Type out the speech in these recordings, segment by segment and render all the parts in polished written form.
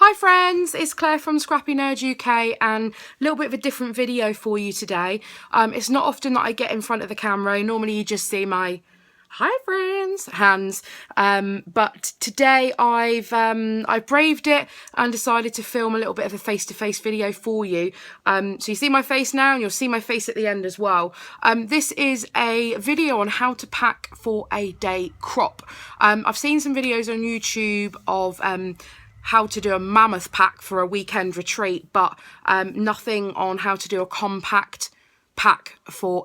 Hi friends, it's Claire from Scrappy Nerd UK and a little bit of a different video for you today. It's not often that I get in front of the camera. Normally you just see my hi friends hands, but today I've braved it and decided to film a little bit of a face-to-face video for you. So you see my face now and you'll see my face at the end as well. This is a video on how to pack for a day crop. I've seen some videos on YouTube of how to do a mammoth pack for a weekend retreat, but nothing on how to do a compact pack for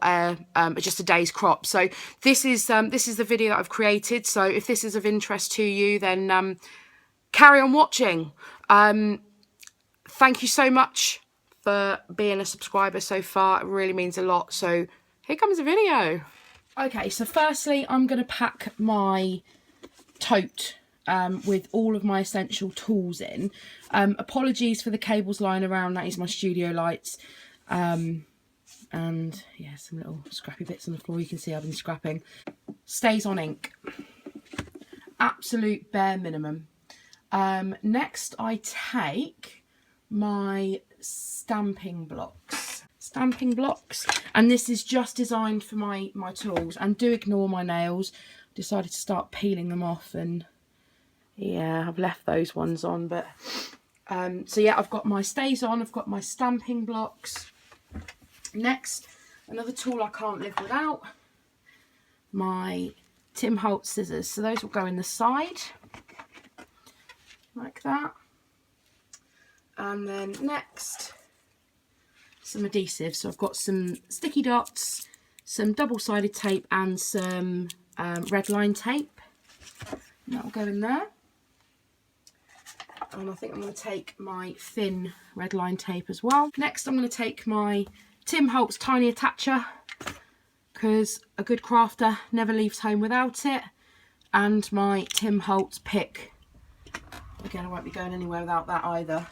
just a day's crop. So this is the video that I've created. So if this is of interest to you, then carry on watching. Thank you so much for being a subscriber so far. It really means a lot. So here comes the video. Okay, so firstly I'm going to pack my tote with all of my essential tools in. Apologies for the cables lying around, that is my studio lights. And yeah, some little scrappy bits on the floor. You can see I've been scrapping. Stays on ink. Absolute bare minimum. Next I take my stamping blocks. And this is just designed for my tools. And do ignore my nails. Decided to start peeling them off, and yeah, I've left those ones on, but so yeah, I've got my stays on, I've got my stamping blocks. Next, another tool I can't live without, my Tim Holtz scissors. So those will go in the side like that. And then next, some adhesive. So I've got some sticky dots, some double-sided tape and some red line tape. And that will go in there. And I think I'm going to take my thin red line tape as well. Next I'm going to take my Tim Holtz tiny attacher, because a good crafter never leaves home without it, and my Tim Holtz pick. Again, I won't be going anywhere without that either.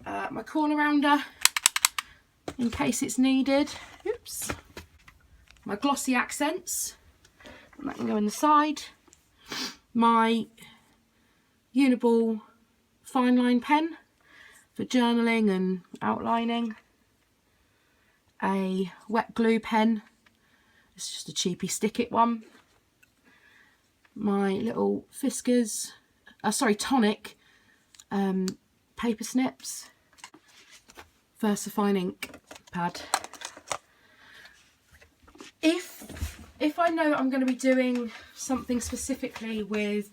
My corner rounder in case it's needed. Oops. My glossy accents, and that can go in the side. My Uniball fine line pen for journaling and outlining. A wet glue pen, it's just a cheapy stick it one. My little Fiskars, tonic paper snips. VersaFine ink pad. If I know I'm going to be doing something specifically with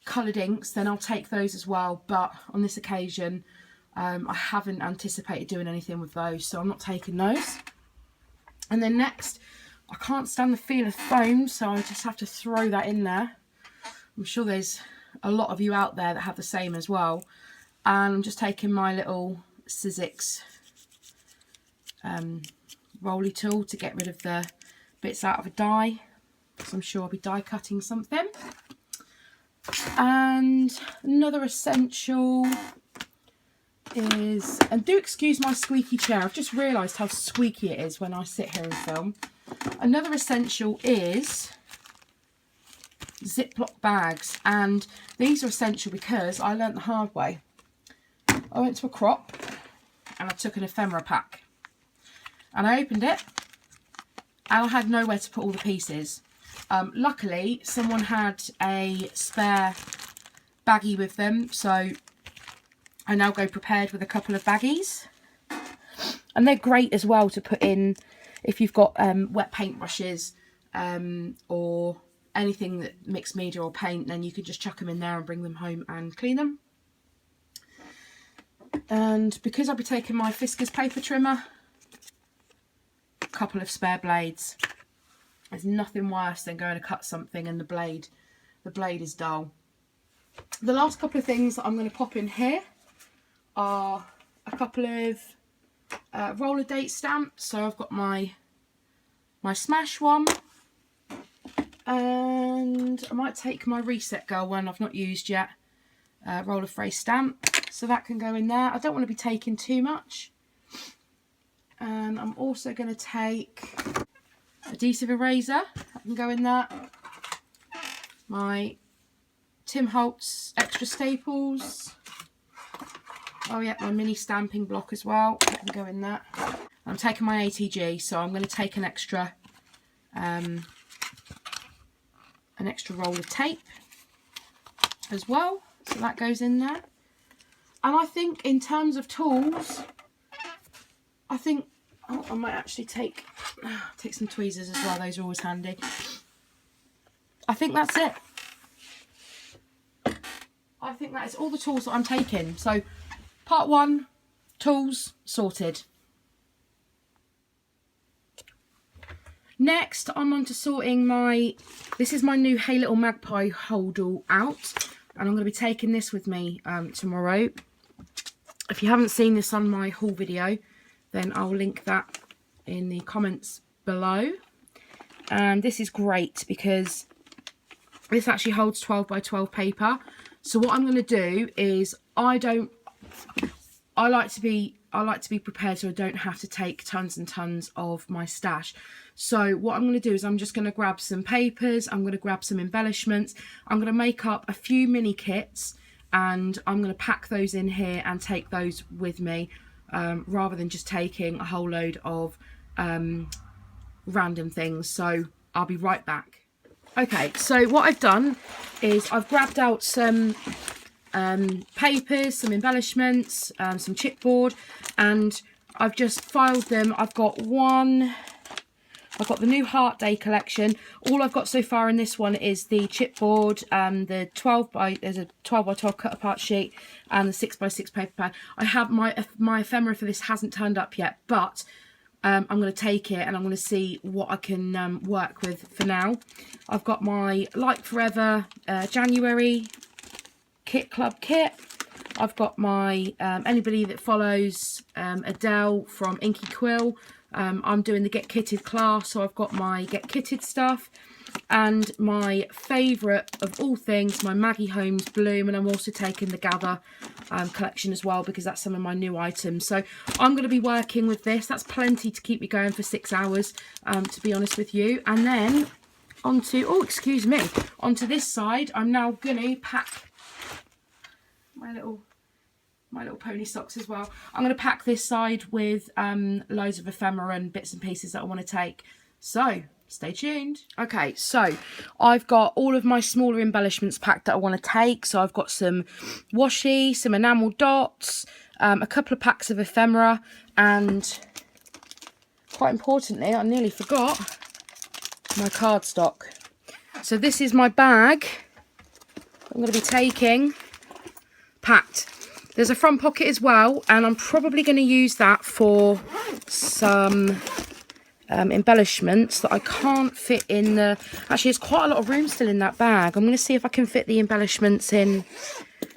coloured inks, then I'll take those as well, but on this occasion I haven't anticipated doing anything with those, so I'm not taking those. And then next, I can't stand the feel of foam, so I just have to throw that in there. I'm sure there's a lot of you out there that have the same as well. And I'm just taking my little Sizzix rolly tool to get rid of the bits out of a die, because I'm sure I'll be die cutting something. And another essential is, and do excuse my squeaky chair, I've just realised how squeaky it is when I sit here and film. Another essential is Ziploc bags, and these are essential because I learnt the hard way. I went to a crop and I took an ephemera pack, and I opened it and I had nowhere to put all the pieces. Luckily someone had a spare baggie with them, so I now go prepared with a couple of baggies, and they're great as well to put in if you've got wet paintbrushes or anything that mixed media or paint. Then you can just chuck them in there and bring them home and clean them. And because I'll be taking my Fiskars paper trimmer, a couple of spare blades. There's nothing worse than going to cut something and the blade is dull. The last couple of things that I'm going to pop in here are a couple of roller date stamps. So I've got my Smash one, and I might take my Reset Girl one I've not used yet, roller phrase stamp, so that can go in there. I don't want to be taking too much. And I'm also going to take adhesive eraser, that can go in there. My Tim Holtz extra staples. Oh yeah, my mini stamping block as well. I can go in that. I'm taking my ATG, so I'm going to take an extra roll of tape as well. So that goes in there. And I think in terms of tools, I think I might actually take some tweezers as well. Those are always handy. I think that's it. I think that is all the tools that I'm taking. So part 1, tools sorted. Next, I'm on to sorting this is my new Hey Little Magpie holdall out. And I'm going to be taking this with me tomorrow. If you haven't seen this on my haul video, then I'll link that in the comments below. And this is great because this actually holds 12 by 12 paper. So what I'm going to do is I like to be prepared so I don't have to take tons and tons of my stash. So what I'm going to do is I'm just going to grab some papers, I'm going to grab some embellishments, I'm going to make up a few mini kits, and I'm going to pack those in here and take those with me, rather than just taking a whole load of random things. So I'll be right back. Okay, so what I've done is I've grabbed out some papers, some embellishments, some chipboard, and I've just filed them. I've got the new Heart Day collection. All I've got so far in this one is the chipboard, there's a 12 by 12 cut apart sheet, and the 6 by 6 paper pad. I have my ephemera for this hasn't turned up yet, but I'm going to take it and I'm going to see what I can work with for now. I've got my Like Forever January Kit Club kit. I've got my anybody that follows Adele from Inky Quill, I'm doing the Get Kitted class, so I've got my Get Kitted stuff, and my favourite of all things, my Maggie Holmes Bloom, and I'm also taking the Gather collection as well because that's some of my new items. So I'm going to be working with this. That's plenty to keep me going for 6 hours, to be honest with you. And then onto, oh excuse me, onto this side, I'm now going to pack my little pony socks as well. I'm going to pack this side with loads of ephemera and bits and pieces that I want to take. So stay tuned. Okay, so I've got all of my smaller embellishments packed that I want to take. So I've got some washi, some enamel dots, a couple of packs of ephemera, and quite importantly, I nearly forgot, my cardstock. So this is my bag I'm going to be taking, packed. There's a front pocket as well, and I'm probably going to use that for some embellishments that I can't fit in the... Actually, there's quite a lot of room still in that bag. I'm going to see if I can fit the embellishments in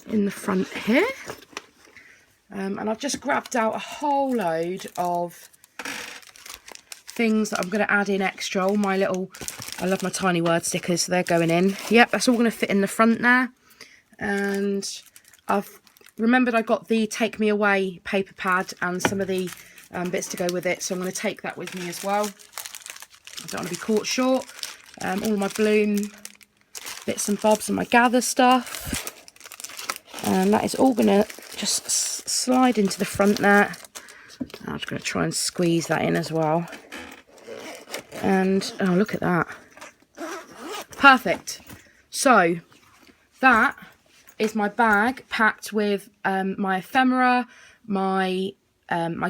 the front here. And I've just grabbed out a whole load of things that I'm going to add in extra. All my little... I love my tiny word stickers, so they're going in. Yep, that's all going to fit in the front there. And I've remembered I got the Take Me Away paper pad and some of the bits to go with it, so I'm going to take that with me as well. I don't want to be caught short. All my Bloom bits and bobs and my Gather stuff, and that is all going to just slide into the front there. I'm just going to try and squeeze that in as well. And oh, look at that, perfect. So that is my bag packed with my ephemera, my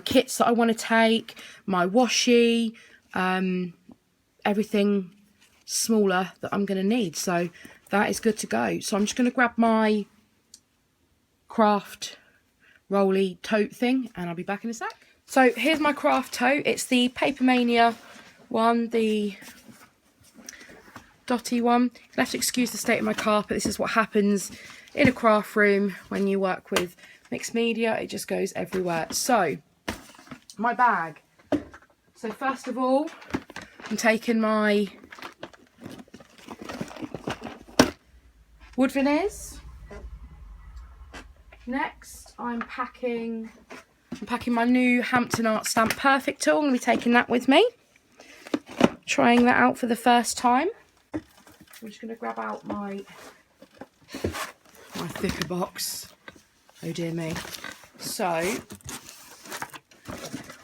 kits that I want to take, my washi, everything smaller that I'm going to need. So that is good to go. So I'm just going to grab my craft rolly tote thing and I'll be back in a sec. So here's my craft tote. It's the Paper Mania one, the dotty one. You'll have to excuse the state of my carpet. This is what happens in a craft room when you work with mixed media. It just goes everywhere. So my bag. So first of all, I'm taking my wood veneers. Next, I'm packing my new Hampton Art Stamp Perfect tool. I'm going to be taking that with me. Trying that out for the first time. I'm just going to grab out my My thicker box. Oh dear me. So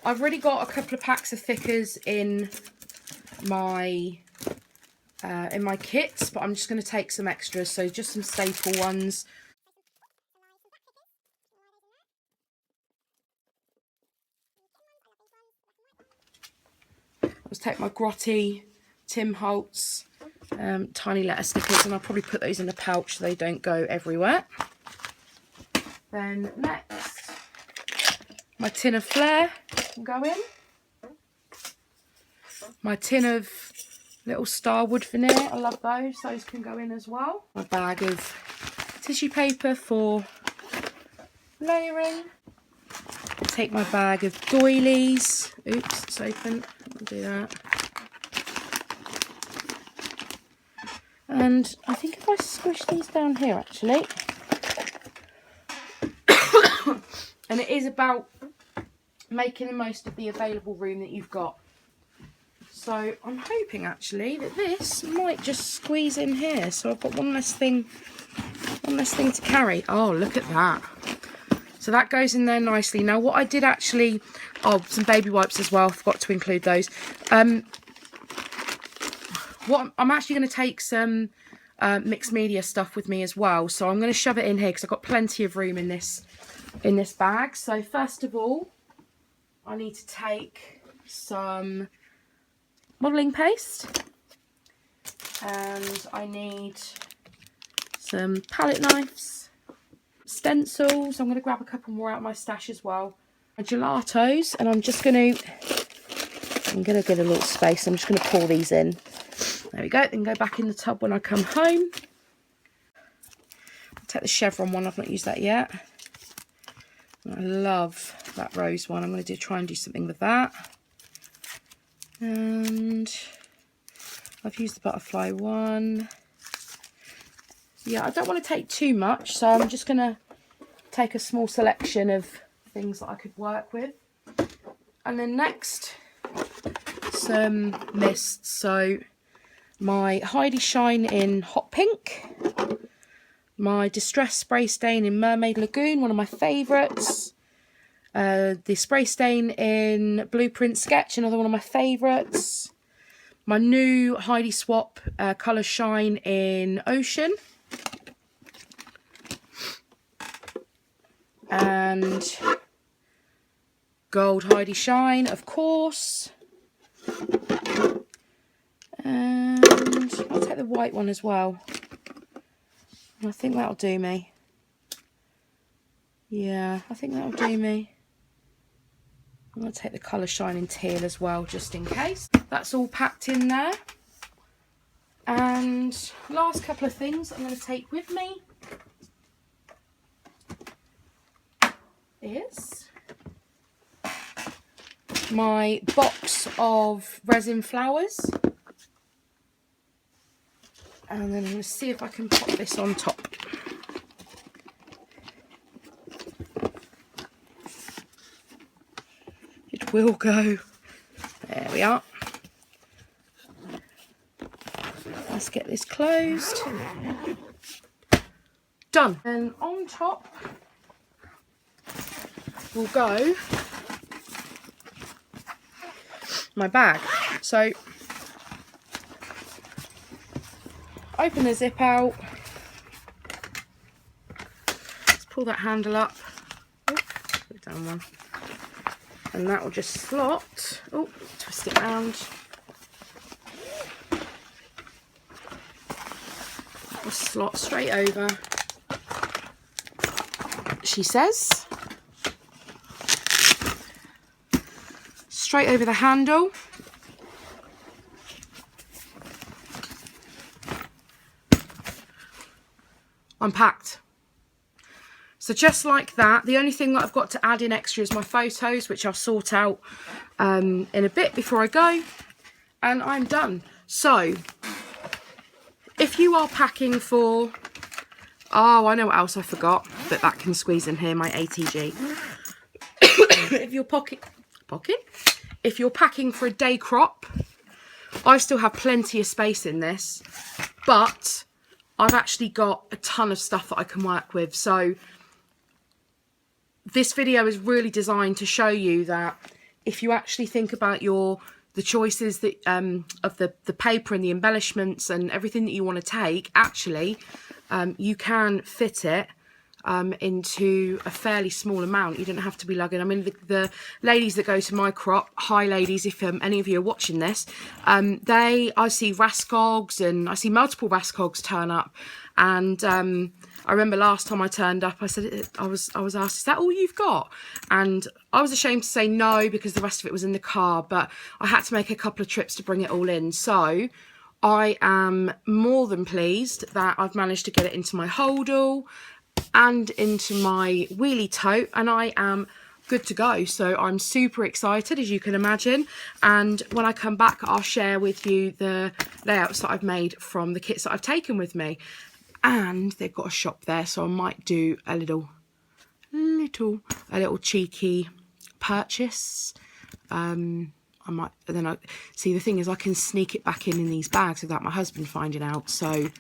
I've already got a couple of packs of thickers in my kits, but I'm just going to take some extras, so just some staple ones. Let's take my Grotty, Tim Holtz, tiny letter stickers, and I'll probably put those in a pouch so they don't go everywhere. Then next, my tin of Flair can go in. My tin of little Starwood veneer, I love those. Those can go in as well. My bag of tissue paper for layering. Take my bag of doilies. Oops, it's open. I'll do that. And I think if I squish these down here, actually, and it is about making the most of the available room that you've got. So I'm hoping actually that this might just squeeze in here, so I've got one less thing to carry. Oh, look at that. So that goes in there nicely. Now what I did actually, oh, some baby wipes as well, I forgot to include those. What I'm actually going to take some mixed media stuff with me as well, so I'm going to shove it in here because I've got plenty of room in this bag. So first of all, I need to take some modelling paste, and I need some palette knives, stencils. I'm going to grab a couple more out of my stash as well. My gelatos, and I'm going to get a little space. I'm just going to pour these in. There we go. Then go back in the tub when I come home. I'll take the chevron one. I've not used that yet. I love that rose one. I'm going to try and do something with that. And I've used the butterfly one. Yeah, I don't want to take too much, so I'm just going to take a small selection of things that I could work with. And then next, some mists. So my Heidi Shine in Hot Pink, my Distress Spray Stain in Mermaid Lagoon, one of my favourites, the Spray Stain in Blueprint Sketch, another one of my favourites, my new Heidi Swap Colour Shine in Ocean, and Gold Heidi Shine, of course. And I'll take the white one as well. I think that'll do me. Yeah, I think that'll do me. I'm going to take the Colour Shine in Teal as well, just in case. That's all packed in there. And last couple of things I'm going to take with me is my box of resin flowers. And then I'm going to see if I can pop this on top. It will go. There we are. Let's get this closed. Done. And on top will go my bag. So open the zip out. Let's pull that handle up. Oh, put down one. And that will just slot. Oh, twist it round. Will slot straight over. She says. Straight over the handle. I'm packed. So just like that, the only thing that I've got to add in extra is my photos, which I'll sort out in a bit before I go, and I'm done. So if you are packing for, oh, I know what else I forgot, but that can squeeze in here, my ATG. If you're if you're packing for a day crop, I still have plenty of space in this, but I've actually got a ton of stuff that I can work with. So this video is really designed to show you that if you actually think about the choices that of the paper and the embellishments and everything that you want to take, actually you can fit it into a fairly small amount. You don't have to be lugging. I mean, the ladies that go to my crop, hi ladies, if any of you are watching this, I see Rascogs and I see multiple Rascogs turn up, and I remember last time I turned up, I said, I was asked, is that all you've got? And I was ashamed to say no because the rest of it was in the car, but I had to make a couple of trips to bring it all in. So I am more than pleased that I've managed to get it into my holdall and into my wheelie tote, and I am good to go. So I'm super excited, as you can imagine, and when I come back I'll share with you the layouts that I've made from the kits that I've taken with me. And they've got a shop there, so I might do a little cheeky purchase. I might, and then see, the thing is I can sneak it back in these bags without my husband finding out. So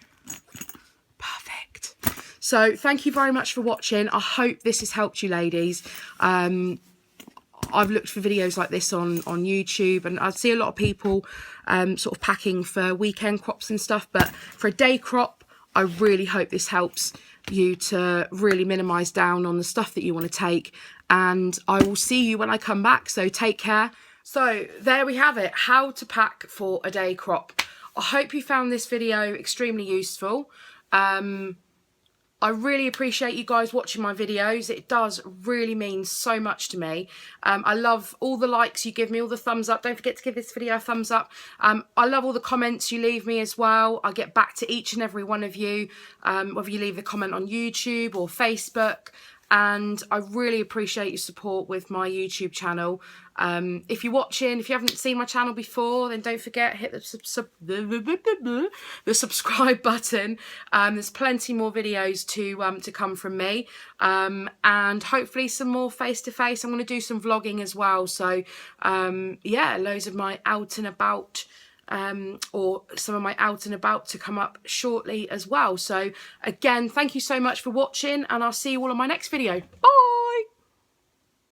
perfect. So thank you very much for watching. I hope this has helped you ladies. I've looked for videos like this on YouTube, and I see a lot of people sort of packing for weekend crops and stuff, but for a day crop, I really hope this helps you to really minimise down on the stuff that you want to take. And I will see you when I come back, so take care. So there we have it, how to pack for a day crop. I hope you found this video extremely useful. I really appreciate you guys watching my videos. It does really mean so much to me. I love all the likes you give me, all the thumbs up. Don't forget to give this video a thumbs up. I love all the comments you leave me as well. I get back to each and every one of you, whether you leave a comment on YouTube or Facebook. And I really appreciate your support with my YouTube channel. If you're watching, if you haven't seen my channel before, then don't forget, hit the subscribe button. There's plenty more videos to come from me, and hopefully some more face-to-face. I'm going to do some vlogging as well, so yeah, loads of my out and about, or some of my out and about to come up shortly as well. So again, thank you so much for watching, and I'll see you all on my next video. Bye.